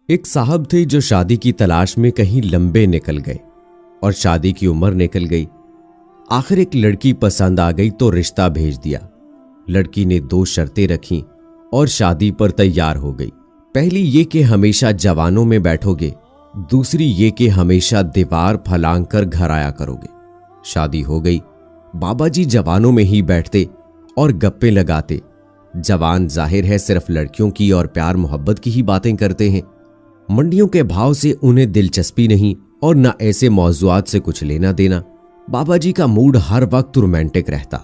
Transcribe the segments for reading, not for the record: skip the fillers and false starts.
एक साहब थे जो शादी की तलाश में कहीं लंबे निकल गए और शादी की उम्र निकल गई। आखिर एक लड़की पसंद आ गई तो रिश्ता भेज दिया। लड़की ने 2 शर्तें रखीं और शादी पर तैयार हो गई। पहली ये कि हमेशा जवानों में बैठोगे, दूसरी ये कि हमेशा दीवार फलांग कर घर आया करोगे। शादी हो गई। बाबा जी जवानों में ही बैठते और गप्पे लगाते। जवान जाहिर है सिर्फ लड़कियों की और प्यार मोहब्बत की ही बातें करते हैं। मंडियों के भाव से उन्हें दिलचस्पी नहीं और न ऐसे मौजुआत से कुछ लेना देना। बाबा जी का मूड हर वक्त रोमांटिक रहता।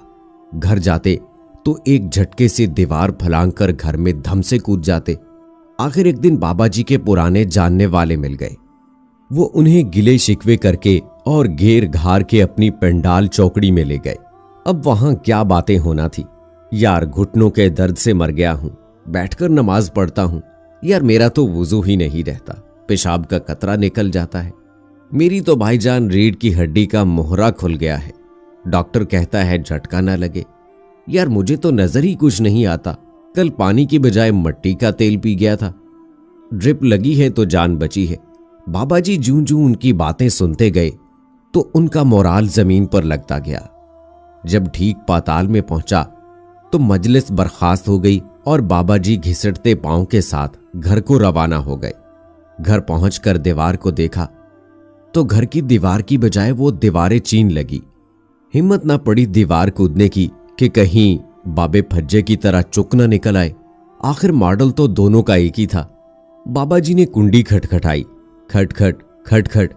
घर जाते तो एक झटके से दीवार फलांग कर घर में धम से कूद जाते। आखिर एक दिन बाबा जी के पुराने जानने वाले मिल गए। वो उन्हें गिले शिकवे करके और घेर घार के अपनी पंडाल चौकड़ी में ले गए। अब वहां क्या बातें होना थी। यार घुटनों के दर्द से मर गया हूं, बैठकर नमाज पढ़ता हूं। यार मेरा तो वुजू ही नहीं रहता, पेशाब का कतरा निकल जाता है। मेरी तो भाईजान रीढ़ की हड्डी का मोहरा खुल गया है, डॉक्टर कहता है झटका ना लगे। यार मुझे तो नजर ही कुछ नहीं आता, कल पानी की बजाय मट्टी का तेल पी गया था। ड्रिप लगी है तो जान बची है। बाबा जी जूं जूं उनकी बातें सुनते गए तो उनका मोराल जमीन पर लगता गया। जब ठीक पाताल में पहुंचा तो मजलिस बर्खास्त हो गई और बाबा जी घिसटते पांव के साथ घर को रवाना हो गए। घर पहुंचकर दीवार को देखा तो घर की दीवार की बजाय वो दीवारें चीन लगी। हिम्मत ना पड़ी दीवार कूदने की कि कहीं बाबे फज्जे की तरह चुक न निकल आए। आखिर मॉडल तो दोनों का एक ही था। बाबा जी ने कुंडी खटखटाई। खटखट खटखट।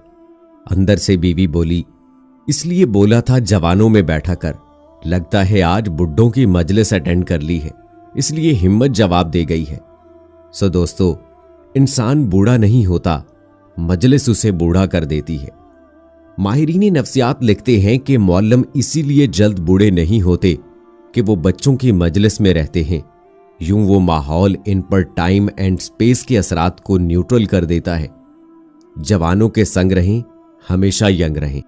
अंदर से बीवी बोली, इसलिए बोला था जवानों में बैठा कर। लगता है आज बुड्ढों की मजलिस अटेंड कर ली है, इसलिए हिम्मत जवाब दे गई है। सो दोस्तों, इंसान बूढ़ा नहीं होता, मजलिस उसे बूढ़ा कर देती है। माहिरीन नफ्सियात लिखते हैं कि मौलम इसीलिए जल्द बूढ़े नहीं होते कि वो बच्चों की मजलिस में रहते हैं। यूं वो माहौल इन पर टाइम एंड स्पेस के असरात को न्यूट्रल कर देता है। जवानों के संग रहें, हमेशा यंग रहें।